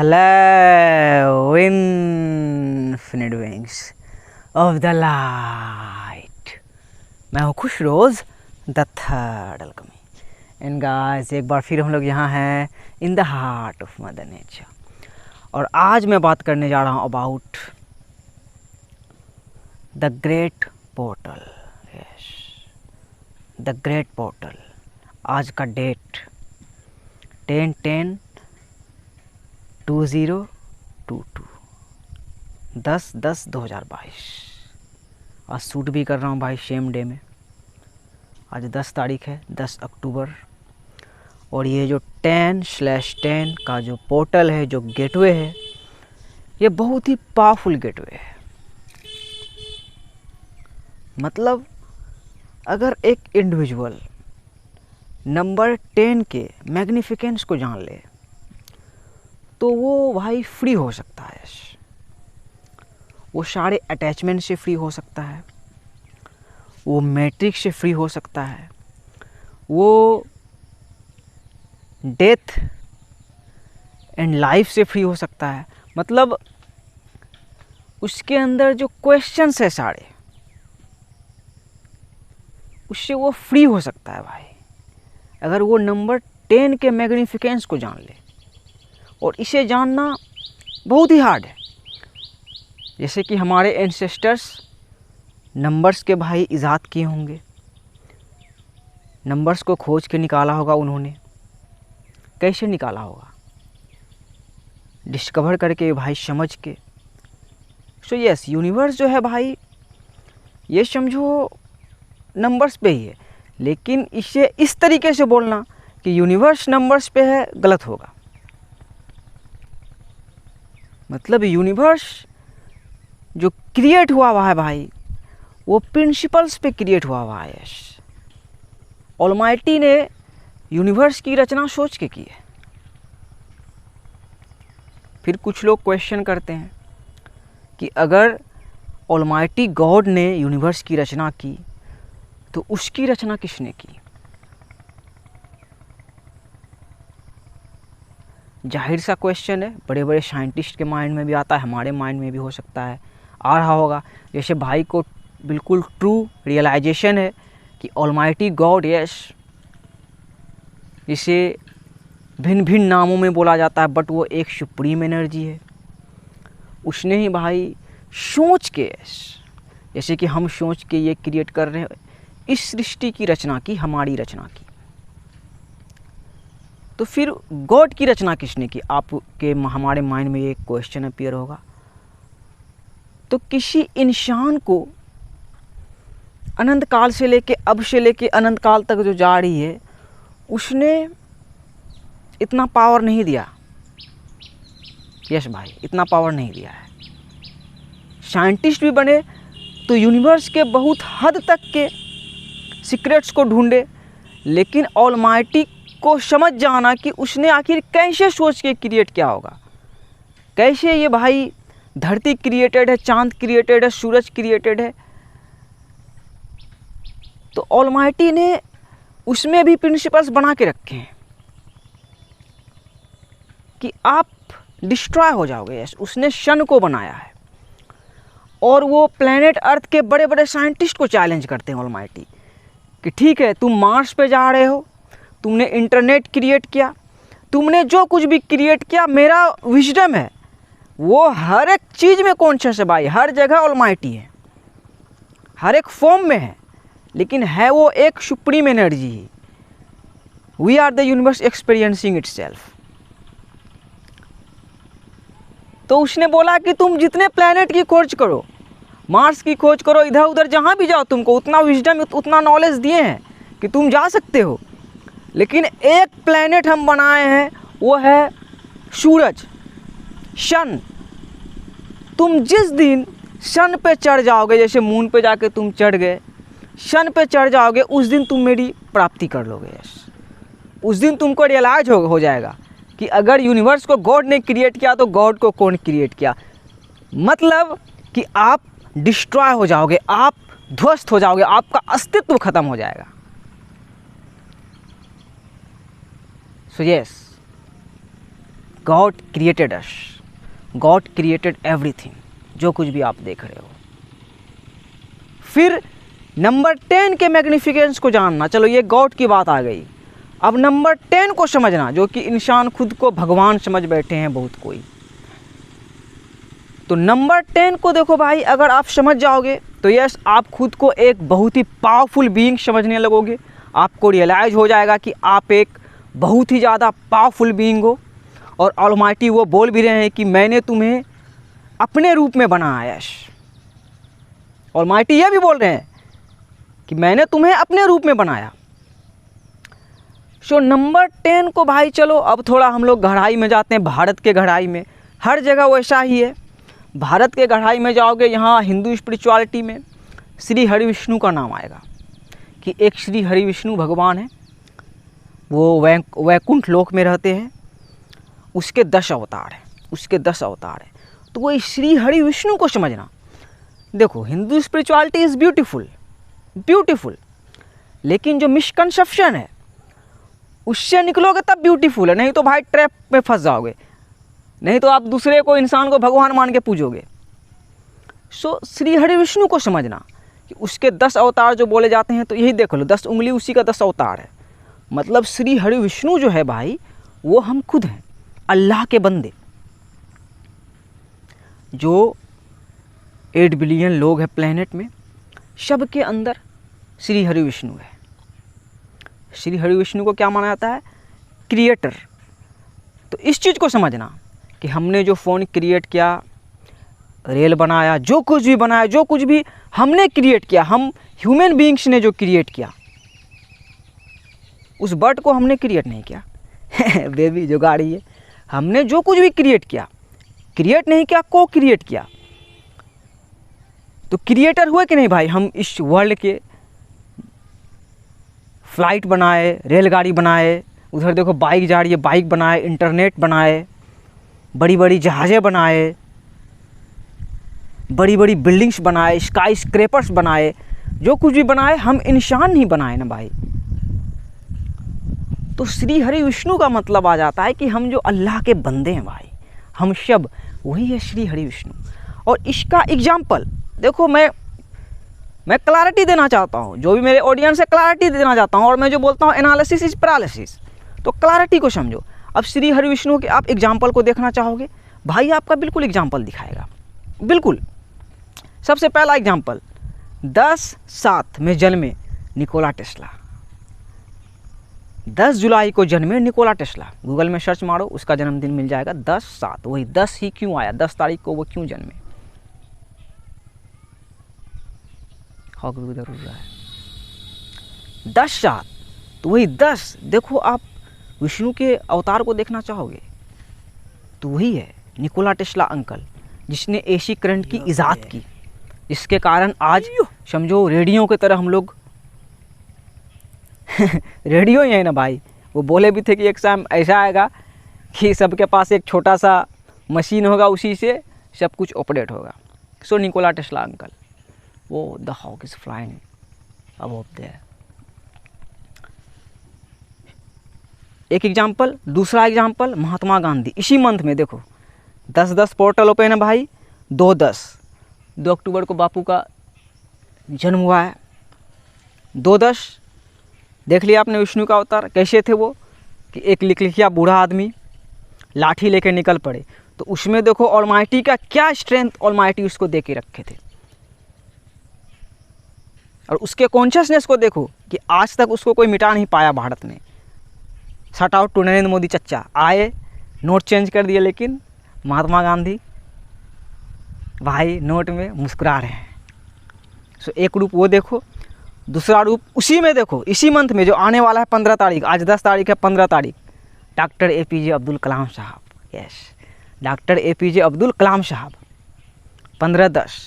Hello, infinite wings of the light. मैं हूँ खुश रोज़ द थर्ड अलकमी एंड गाइस एक बार फिर हम लोग यहाँ हैं in the heart of mother nature. और आज मैं बात करने जा रहा हूँ about the great portal. Yes, the great portal. आज का डेट 10/10/2022 10/10/2022। आज शूट भी कर रहा हूँ भाई सेम डे में। आज 10 तारीख है, 10 अक्टूबर। और ये जो 10/10 का जो पोर्टल है, जो गेटवे है, ये बहुत ही पावरफुल गेटवे है। मतलब अगर एक इंडिविजुअल नंबर 10 के मैग्निफिकेंस को जान ले तो वो भाई फ्री हो सकता है। वो सारे अटैचमेंट से फ्री हो सकता है, वो मैट्रिक्स से फ्री हो सकता है, वो डेथ एंड लाइफ से फ्री हो सकता है। मतलब उसके अंदर जो क्वेश्चंस है सारे, उससे वो फ्री हो सकता है भाई, अगर वो नंबर 10 के मैग्निफिकेंस को जान ले। और इसे जानना बहुत ही हार्ड है। जैसे कि हमारे एंसेस्टर्स नंबर्स के भाई इजाद किए होंगे, नंबर्स को खोज के निकाला होगा उन्होंने। कैसे निकाला होगा? डिस्कवर करके भाई, समझ के। सो यस, यूनिवर्स जो है भाई, ये समझो नंबर्स पे ही है। लेकिन इसे इस तरीके से बोलना कि यूनिवर्स नंबर्स पे है, गलत होगा। मतलब यूनिवर्स जो क्रिएट हुआ हुआ है भाई, वो प्रिंसिपल्स पे क्रिएट हुआ हुआ है। ऑलमाइटी ने यूनिवर्स की रचना सोच के की है। फिर कुछ लोग क्वेश्चन करते हैं कि अगर ऑलमाइटी गॉड ने यूनिवर्स की रचना की तो उसकी रचना किसने की? जाहिर सा क्वेश्चन है, बड़े बड़े साइंटिस्ट के माइंड में भी आता है, हमारे माइंड में भी हो सकता है, आ रहा होगा। जैसे भाई को बिल्कुल ट्रू रियलाइजेशन है कि ऑलमाइटी गॉड, यस, इसे भिन्न भिन्न नामों में बोला जाता है, बट वो एक सुप्रीम एनर्जी है। उसने ही भाई सोच के, जैसे कि हम सोच के ये क्रिएट कर रहे हैं, इस सृष्टि की रचना की, हमारी रचना की। तो फिर गॉड की रचना किसने की? आपके हमारे माइंड में ये क्वेश्चन अपीयर होगा। तो किसी इंसान को अनंत काल से लेके, अब से लेके अनंत काल तक जो जा रही है, उसने इतना पावर नहीं दिया। यस भाई, इतना पावर नहीं दिया है। साइंटिस्ट भी बने तो यूनिवर्स के बहुत हद तक के सीक्रेट्स को ढूंढे, लेकिन ऑलमाइटी को समझ जाना कि उसने आखिर कैसे सोच के क्रिएट किया होगा, कैसे ये भाई धरती क्रिएटेड है, चांद क्रिएटेड है, सूरज क्रिएटेड है। तो ऑलमाइटी ने उसमें भी प्रिंसिपल्स बना के रखे हैं कि आप डिस्ट्रॉय हो जाओगे। उसने सन को बनाया है। और वो प्लेनेट अर्थ के बड़े बड़े साइंटिस्ट को चैलेंज करते हैं ऑलमाइटी कि ठीक है, तुम मार्स पे जा रहे हो, तुमने इंटरनेट क्रिएट किया, तुमने जो कुछ भी क्रिएट किया, मेरा विजडम है वो हर एक चीज़ में कॉन्शियस है भाई, हर जगह ऑलमाइटी है, हर एक फॉर्म में है, लेकिन है वो एक सुप्रीम एनर्जी ही। We are the universe experiencing itself. तो उसने बोला कि तुम जितने प्लैनेट की खोज करो, मार्स की खोज करो, इधर उधर जहाँ भी जाओ, तुमको उतना विजडम, उतना नॉलेज दिए हैं कि तुम जा सकते हो। लेकिन एक प्लैनेट हम बनाए हैं, वो है सूरज, सन। तुम जिस दिन सन पे चढ़ जाओगे, जैसे मून पे जाके तुम चढ़ गए, सन पे चढ़ जाओगे, उस दिन तुम मेरी प्राप्ति कर लोगे। उस दिन तुमको रियलाइज हो जाएगा कि अगर यूनिवर्स को गॉड ने क्रिएट किया तो गॉड को कौन क्रिएट किया। मतलब कि आप डिस्ट्रॉय हो जाओगे, आप ध्वस्त हो जाओगे, आपका अस्तित्व खत्म हो जाएगा। So yes, God created us, God created everything, जो कुछ भी आप देख रहे हो। फिर नंबर 10 के मैग्निफिकेंस को जानना, चलो ये गॉड की बात आ गई। अब नंबर 10 को समझना, जो कि इंसान खुद को भगवान समझ बैठे हैं बहुत कोई। तो नंबर 10 को देखो भाई, अगर आप समझ जाओगे तो यस, आप खुद को एक बहुत ही पावरफुल बीइंग समझने लगोगे। आपको रियलाइज हो जाएगा कि आप एक बहुत ही ज़्यादा पावरफुल बीइंग हो। और ऑलमाइटी वो बोल भी रहे हैं कि मैंने तुम्हें अपने रूप में बनाया। यस, ऑलमाइटी ये भी बोल रहे हैं कि मैंने तुम्हें अपने रूप में बनाया। सो नंबर 10 को भाई, चलो अब थोड़ा हम लोग गहराई में जाते हैं। भारत के गहराई में हर जगह वैसा ही है। भारत के गहराई में जाओगे, यहाँ हिंदू स्पिरिचुअलिटी में श्री हरि विष्णु का नाम आएगा कि एक श्री हरि विष्णु भगवान है, वो वैकुंठ लोक में रहते हैं। उसके 10 अवतार हैं, उसके 10 अवतार हैं। तो वो श्री हरि विष्णु को समझना। देखो, Hindu spirituality is beautiful, beautiful, लेकिन जो मिसकंसेप्शन है उससे निकलोगे तब ब्यूटीफुल है, नहीं तो भाई ट्रैप में फंस जाओगे, नहीं तो आप दूसरे को, इंसान को भगवान मान के पूजोगे। सो श्री हरि विष्णु को समझना कि उसके 10 अवतार जो बोले जाते हैं, तो यही देख लो, 10 उंगली उसी का 10 अवतार है। मतलब श्री हरि विष्णु जो है भाई, वो हम खुद हैं, अल्लाह के बंदे। जो 8 बिलियन लोग हैं प्लेनेट में, सब के अंदर श्री हरि विष्णु है। श्री हरि विष्णु को क्या माना जाता है? क्रिएटर। तो इस चीज़ को समझना कि हमने जो फ़ोन क्रिएट किया, रेल बनाया, जो कुछ भी बनाया, जो कुछ भी हमने क्रिएट किया, हम ह्यूमन बीइंग्स ने जो क्रिएट किया, उस बर्ड को हमने क्रिएट नहीं किया बेबी जो गाड़ी है, हमने जो कुछ भी क्रिएट किया, क्रिएट नहीं किया, को क्रिएट किया। तो क्रिएटर हुए कि नहीं भाई? हम इस वर्ल्ड के फ्लाइट बनाए, रेलगाड़ी बनाए, उधर देखो बाइक जा रही है, बाइक बनाए, इंटरनेट बनाए, बड़ी बड़ी जहाज़ें बनाए, बड़ी बड़ी बिल्डिंग्स बनाए, स्काई स्क्रैपर्स बनाए, जो कुछ भी बनाए, हम इंसान नहीं बनाए ना भाई। तो श्री हरि विष्णु का मतलब आ जाता है कि हम जो अल्लाह के बंदे हैं भाई, हम सब वही है श्री हरि विष्णु। और इसका एग्जाम्पल देखो, मैं क्लैरिटी देना चाहता हूँ, जो भी मेरे ऑडियंस है क्लैरिटी देना चाहता हूँ। और मैं जो बोलता हूँ एनालिसिस इज पैरालिसिस, तो क्लैरिटी को समझो। अब श्री हरि विष्णु के आप एग्जाम्पल को देखना चाहोगे, भाई आपका बिल्कुल एग्जाम्पल दिखाएगा, बिल्कुल। सबसे पहला एग्जाम्पल, 10/7 में जन्मे निकोला टेस्ला। 10 जुलाई को जन्मे निकोला टेस्ला। गूगल में सर्च मारो, उसका जन्मदिन मिल जाएगा 10/7। वही 10 ही क्यों आया, 10 तारीख को वो क्यों जन्मे? इधर उड़ रहा है 10/7, तो वही 10। देखो, आप विष्णु के अवतार को देखना चाहोगे तो वही है निकोला टेस्ला अंकल, जिसने एसी करंट की इजाद की, जिसके कारण आज समझो रेडियो की तरह हम लोग रेडियो ही है ना भाई। वो बोले भी थे कि एक टाइम ऐसा आएगा कि सबके पास एक छोटा सा मशीन होगा, उसी से सब कुछ ऑपरेट होगा। सो निकोला टेस्ला अंकल, वो the hawk is flying above there. एक एग्जाम्पल। दूसरा एग्जाम्पल, महात्मा गांधी। इसी मंथ में देखो 10/10 पोर्टल ओपन है भाई। 2 अक्टूबर को बापू का जन्म हुआ है। 2/10 देख लिया आपने विष्णु का अवतार कैसे थे वो, कि एक लिखलिखिया बूढ़ा आदमी लाठी लेकर निकल पड़े। तो उसमें देखो ऑलमाइटी का क्या स्ट्रेंथ ऑलमाइटी उसको दे के रखे थे। और उसके कॉन्शियसनेस को देखो कि आज तक उसको कोई मिटा नहीं पाया भारत ने। Shout out to Narendra Modi चच्चा, आए नोट चेंज कर दिए, लेकिन महात्मा गांधी भाई नोट में मुस्कुरा रहे हैं। सो एक रूप वो देखो। दूसरा रूप उसी में देखो, इसी मंथ में जो आने वाला है 15 तारीख, आज 10 तारीख है, 15 तारीख, डॉक्टर APJ अब्दुल कलाम साहब। Yes, doctor APJ Abdul Kalam साहब। 15/10,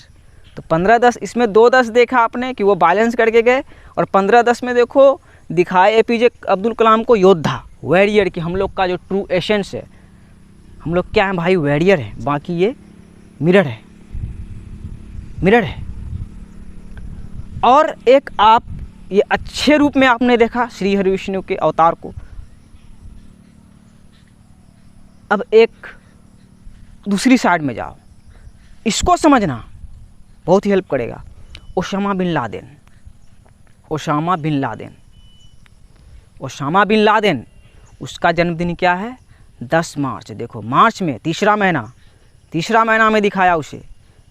तो 15/10 इसमें 2/10 देखा आपने कि वो बैलेंस करके गए। और 15/10 में देखो दिखाए APJ अब्दुल कलाम को योद्धा, वॉरियर, कि हम लोग का जो ट्रू एसेंस है, हम लोग क्या है भाई, वॉरियर है, बाकी ये मिरर है, मिरर है। और एक आप ये अच्छे रूप में आपने देखा श्री हरि विष्णु के अवतार को, अब एक दूसरी साइड में जाओ, इसको समझना बहुत ही हेल्प करेगा। Osama bin Laden, Osama bin Laden, Osama bin Laden, उसका जन्मदिन क्या है? 10 मार्च। देखो मार्च में तीसरा महीना में दिखाया उसे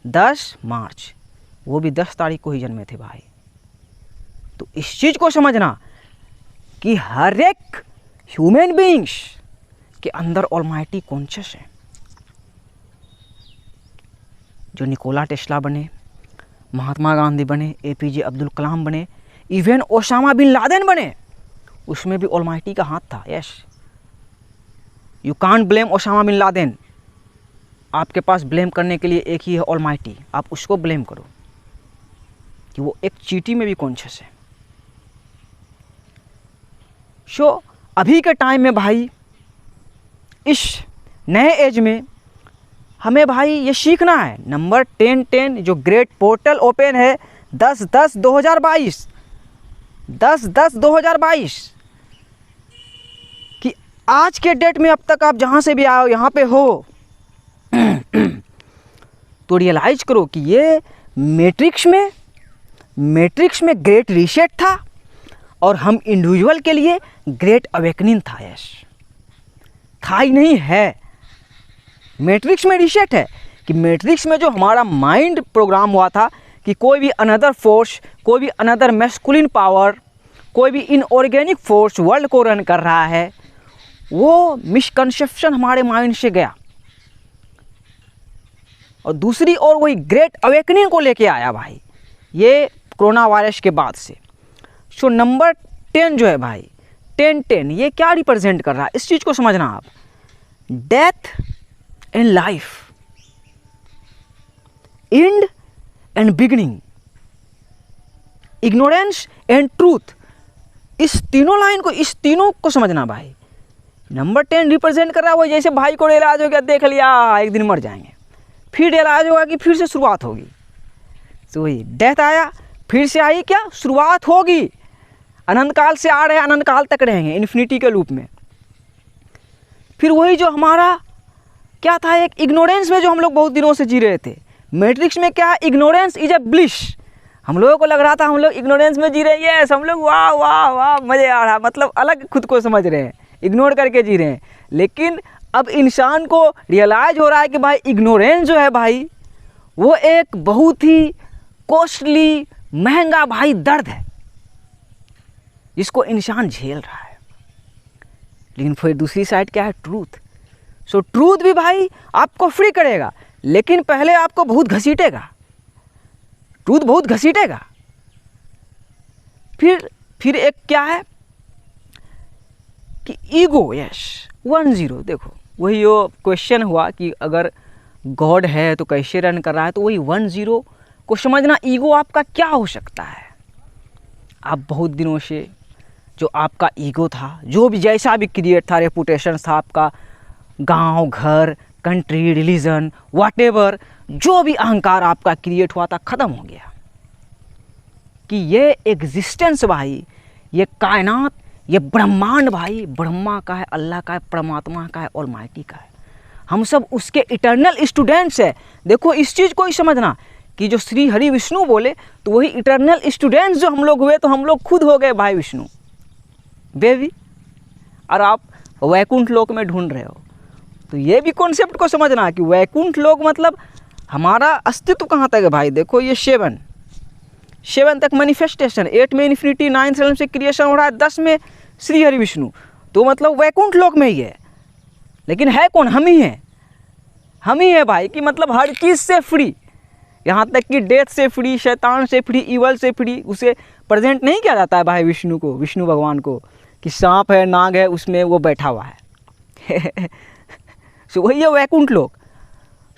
10 मार्च, वो भी 10 तारीख को ही जन्मे थे भाई। तो इस चीज़ को समझना कि हर एक ह्यूमन बीइंग्स के अंदर ऑलमाइटी कॉन्शियस है। जो निकोला टेस्ला बने, महात्मा गांधी बने, एपीजे अब्दुल कलाम बने, इवन ओसामा बिन लादेन बने, उसमें भी ऑलमाइटी का हाथ था। Yes, you can't blame Osama bin Laden. आपके पास ब्लेम करने के लिए एक ही है, ऑलमाइटी। आप उसको ब्लेम करो कि वो एक चींटी में भी कॉन्शियस है। सो अभी के टाइम में भाई, इस नए एज में हमें भाई ये सीखना है। नंबर 10-10 जो ग्रेट पोर्टल ओपन है 10-10-2022, 10-10-2022 कि आज के डेट में अब तक आप जहाँ से भी आए हो, यहाँ पे हो तो रियलाइज करो कि ये मैट्रिक्स में ग्रेट रीसेट था और हम इंडिविजुअल के लिए ग्रेट अवेकनिंग था। यस, था ही नहीं है, मैट्रिक्स में रीसेट है। कि मैट्रिक्स में जो हमारा माइंड प्रोग्राम हुआ था कि कोई भी अनदर फोर्स, कोई भी अनदर मैस्कुलिन पावर, कोई भी इनऑर्गेनिक फोर्स वर्ल्ड को रन कर रहा है, वो मिसकंसेप्शन हमारे माइंड से गया और दूसरी ओर वही ग्रेट अवेकनिंग को लेके आया भाई, ये कोरोना वायरस के बाद से। सो नंबर 10 जो है भाई, 10-10 ये क्या रिप्रेजेंट कर रहा है, इस चीज़ को समझना आप। Death and life, and and beginning, ignorance and truth, इस तीनों को समझना भाई। नंबर 10 रिप्रेजेंट कर रहा है वो, जैसे भाई को इलाज हो गया, देख लिया एक दिन मर जाएंगे, फिर इलाज होगा कि फिर से शुरुआत होगी। तो वही डेथ आया, फिर से आई, क्या शुरुआत होगी, अनंत काल से आ रहे हैं, अनंत काल तक रहेंगे इन्फिनिटी के लूप में। फिर वही जो हमारा क्या था, एक इग्नोरेंस में जो हम लोग बहुत दिनों से जी रहे थे। मैट्रिक्स में क्या, इग्नोरेंस इज ए ब्लिस। हम लोगों को लग रहा था हम लोग इग्नोरेंस में जी रहे हैं, यस हम लोग वाह वाह वाह मज़े आ रहा, मतलब अलग खुद को समझ रहे हैं, इग्नोर करके जी रहे हैं। लेकिन अब इंसान को रियलाइज हो रहा है कि भाई इग्नोरेंस जो है भाई, वो एक बहुत ही कॉस्टली, महंगा भाई दर्द है जिसको इंसान झेल रहा है। लेकिन फिर दूसरी साइड क्या है, ट्रूथ। सो ट्रूथ भी भाई आपको फ्री करेगा, लेकिन पहले आपको बहुत घसीटेगा, ट्रूथ बहुत घसीटेगा। फिर एक क्या है कि ईगो, यस 1-0। देखो वही वो क्वेश्चन हुआ कि अगर गॉड है तो कैसे रन कर रहा है, तो वही 1-0 को समझना। ईगो आपका क्या हो सकता है, आप बहुत दिनों से जो आपका ईगो था, जो भी जैसा भी क्रिएट था, रेपुटेशन था आपका, गांव, घर, कंट्री, रिलीजन, व्हाटएवर, जो भी अहंकार आपका क्रिएट हुआ था, ख़त्म हो गया। कि ये एग्जिस्टेंस भाई, ये कायनात, ये ब्रह्मांड भाई, ब्रह्मा का है, अल्लाह का है, परमात्मा का है, ऑलमाइटी का है। हम सब उसके इटर्नल स्टूडेंट्स हैं। देखो इस चीज़ को ही समझना कि जो श्री हरि विष्णु बोले तो वही इटर्नल स्टूडेंट्स जो हम लोग हुए, तो हम लोग खुद हो गए भाई विष्णु बेबी, और आप वैकुंठ लोक में ढूंढ रहे हो। तो ये भी कॉन्सेप्ट को समझना कि वैकुंठ लोक मतलब हमारा अस्तित्व कहाँ तक है भाई। देखो ये 7 तक मैनिफेस्टेशन, 8 में इन्फिनिटी, 9 रेल्म से क्रिएशन हो रहा है, 10 में श्री हरि विष्णु, तो मतलब वैकुंठ लोक में ही है। लेकिन है कौन, हम ही हैं, हम ही है भाई, कि मतलब हर चीज़ से फ्री, यहाँ तक कि डेथ से फ्री, शैतान से फ्री, ईवल से फ्री। उसे प्रेजेंट नहीं किया जाता है भाई विष्णु को, विष्णु भगवान को, कि सांप है, नाग है, उसमें वो बैठा हुआ है सो वही है वैकुंठ लोक।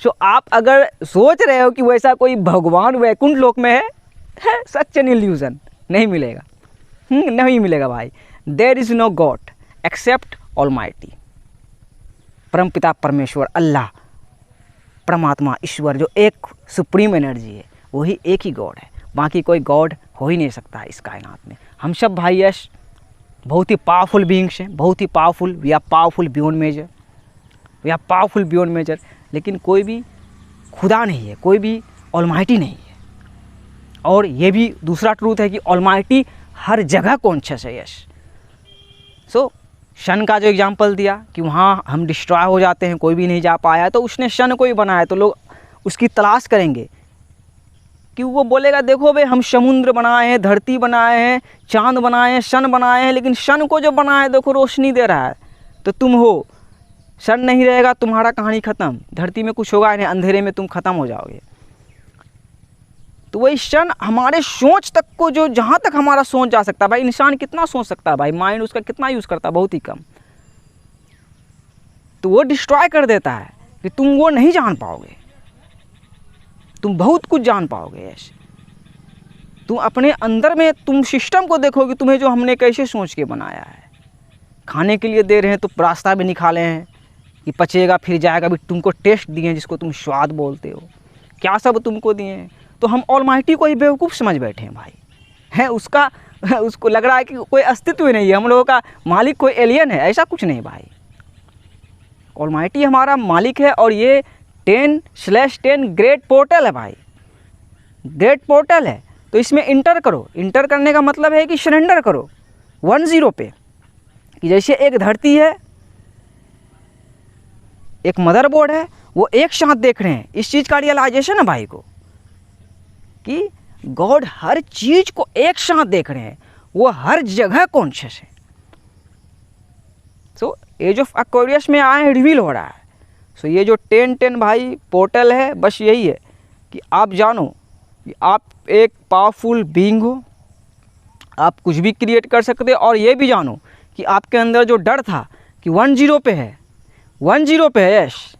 सो आप अगर सोच रहे हो कि वैसा कोई भगवान वैकुंठ लोक में है सच एन इल्यूजन, नहीं मिलेगा, नहीं मिलेगा भाई। There is no god except almighty, परमपिता परमेश्वर, अल्लाह, परमात्मा, ईश्वर, जो एक सुप्रीम एनर्जी है, वही एक ही गॉड है। बाकी कोई गॉड हो ही नहीं सकता है इस कायनात में। हम सब भाई यश बहुत ही पावरफुल बीइंग्स हैं, बहुत ही powerful, we are powerful beyond measure. We are powerful beyond measure, लेकिन कोई भी खुदा नहीं है, कोई भी ऑलमाइटी नहीं है। और ये भी दूसरा ट्रूथ है कि ऑलमाइटी हर जगह कॉन्शियस है। यस, सो सन का जो एग्जांपल दिया कि वहाँ हम डिस्ट्रॉय हो जाते हैं, कोई भी नहीं जा पाया, तो उसने सन को ही बनाया, तो लोग उसकी तलाश करेंगे कि वो बोलेगा देखो भाई हम समुद्र बनाए हैं, धरती बनाए हैं, चांद बनाए हैं, सन बनाए हैं, लेकिन सन को जो बनाया है देखो रोशनी दे रहा है, तो तुम हो। सन नहीं रहेगा तुम्हारा कहानी ख़त्म, धरती में कुछ होगा नहीं, अंधेरे में तुम ख़त्म हो जाओगे। तो वही सन हमारे सोच तक को, जो जहाँ तक हमारा सोच जा सकता है, भाई इंसान कितना सोच सकता है, भाई माइंड उसका कितना यूज़ करता है, बहुत ही कम, तो वो डिस्ट्रॉय कर देता है कि तुम वो नहीं जान पाओगे, तुम बहुत कुछ जान पाओगे। ऐसे तुम अपने अंदर में तुम सिस्टम को देखोगे, तुम्हें जो हमने कैसे सोच के बनाया है। खाने के लिए दे रहे हैं तो रास्ता भी निकाले हैं कि पचेगा फिर जाएगा, भी तुमको टेस्ट दिए हैं जिसको तुम स्वाद बोलते हो, क्या सब तुमको दिए हैं। तो हम ऑलमाइटी को ही बेवकूफ़ समझ बैठे हैं भाई, हैं उसको लग रहा है कि कोई अस्तित्व ही नहीं है, हम लोगों का मालिक कोई एलियन है, ऐसा कुछ नहीं भाई। ऑलमाइटी हमारा मालिक है, और ये 10/10 ग्रेट पोर्टल है भाई, ग्रेट पोर्टल है। तो इसमें इंटर करो, इंटर करने का मतलब है कि सरेंडर करो 10 पे, कि जैसे एक धरती है, एक मदरबोर्ड है, वो एक साथ देख रहे हैं, इस चीज़ का रियलाइजेशन है भाई को कि गॉड हर चीज़ को एक साथ देख रहे हैं, वो हर जगह कॉन्शियस है। सो एज ऑफ एक्वेरियस में आए रिवील हो रहा है। सो ये जो 10/10 भाई पोर्टल है, बस यही है कि आप जानो कि आप एक पावरफुल बीइंग हो, आप कुछ भी क्रिएट कर सकते हो। और ये भी जानो कि आपके अंदर जो डर था कि 10 पे है, 10 पे है, यस,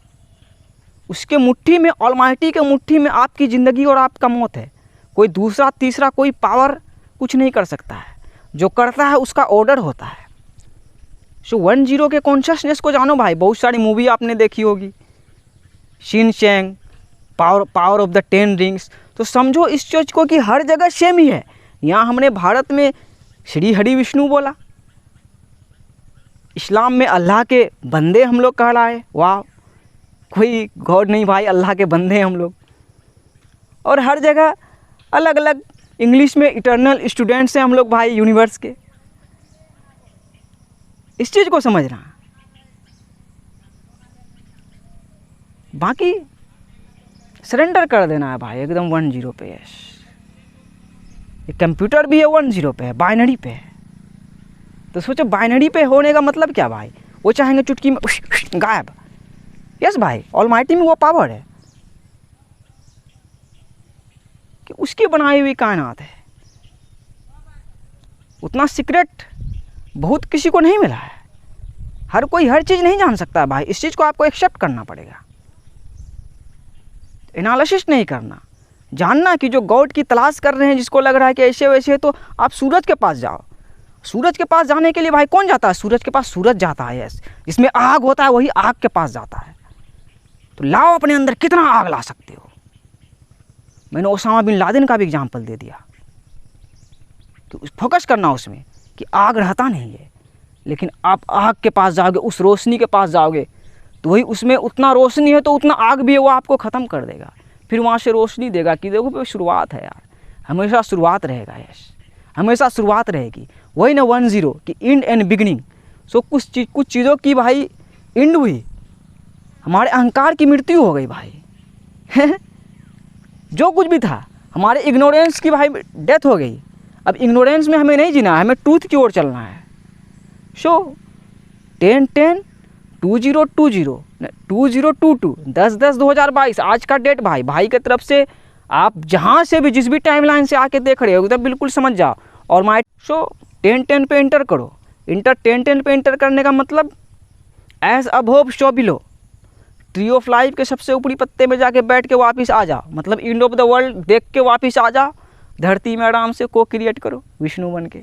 उसके मुट्ठी में, ऑलमाइटी के मुट्ठी में आपकी ज़िंदगी और आपका मौत है। कोई दूसरा तीसरा कोई पावर कुछ नहीं कर सकता है, जो करता है उसका ऑर्डर होता है। सो 10 के कॉन्शियसनेस को जानो भाई। बहुत सारी मूवी आपने देखी होगी, Shin Chang, power of the 10 rings. तो समझो इस चीज़ को कि हर जगह सेम ही है। यहाँ हमने भारत में श्री हरि विष्णु बोला, इस्लाम में अल्लाह के बंदे हम लोग कहलाए, वाह, कोई गॉड नहीं भाई, अल्लाह के बंदे हैं हम लोग। और हर जगह अलग अलग, इंग्लिश में इटर्नल स्टूडेंट्स हैं हम लोग भाई यूनिवर्स के। इस चीज़ को समझना, बाकी सरेंडर कर देना है भाई एकदम 10 पे। यस, ये कंप्यूटर भी है 10 पे है, बाइनरी पे है। तो सोचो बाइनरी पे होने का मतलब क्या भाई, वो चाहेंगे चुटकी में गायब। यस भाई, ऑलमाइटी में वो पावर है कि उसकी बनाई हुई कायनात है। उतना सीक्रेट बहुत किसी को नहीं मिला है, हर कोई हर चीज़ नहीं जान सकता भाई। इस चीज़ को आपको एक्सेप्ट करना पड़ेगा, एनालिसिस नहीं करना, जानना कि जो गॉड की तलाश कर रहे हैं, जिसको लग रहा है कि ऐसे वैसे, तो आप सूरज के पास जाओ। सूरज के पास जाने के लिए भाई कौन जाता है, सूरज के पास सूरज जाता है। यस, जिसमें आग होता है वही आग के पास जाता है। तो लाओ अपने अंदर कितना आग ला सकते हो। मैंने ओसामा बिन लादेन का भी एग्जाम्पल दे दिया कि फोकस करना उसमें कि आग रहता नहीं है, लेकिन आप आग के पास जाओगे, उस रोशनी के पास जाओगे, तो वही उसमें उतना रोशनी है तो उतना आग भी है, वो आपको ख़त्म कर देगा। फिर वहाँ से रोशनी देगा कि देखो भाई शुरुआत है यार, हमेशा शुरुआत रहेगा। यस, हमेशा शुरुआत रहेगी। वही ना 10 कि एंड एंड बिगनिंग। सो कुछ चीज़ों की भाई एंड हुई, हमारे अहंकार की मृत्यु हो गई भाई जो कुछ भी था, हमारे इग्नोरेंस की भाई डेथ हो गई। अब इग्नोरेंस में हमें नहीं जीना है, हमें ट्रूथ की ओर चलना है। सो 10/10 2020 2022 10/10 2022 आज का डेट भाई की तरफ से आप जहाँ से भी जिस भी टाइमलाइन से आके देख रहे हो एकदम बिल्कुल समझ जाओ। और माई 10/10 पे इंटर करो। 10/10 पे इंटर करने का मतलब as above so below, tree of life के सबसे ऊपरी पत्ते में जाके बैठ के वापस आ जाओ, मतलब एंड ऑफ द वर्ल्ड देख के वापस आ जाओ। धरती में आराम से को क्रिएट करो विष्णु बन के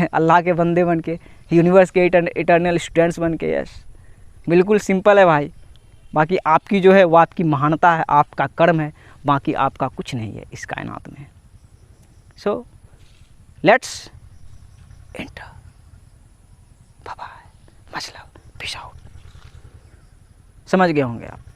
अल्लाह के बंदे बन के, यूनिवर्स के इटर्नल स्टूडेंट्स बन के। यस, बिल्कुल सिंपल है भाई। बाकी आपकी जो है वो आपकी महानता है, आपका कर्म है, बाकी आपका कुछ नहीं है इस कायनात में। So let's enter. Bye bye, much love, peace out. समझ गए होंगे आप।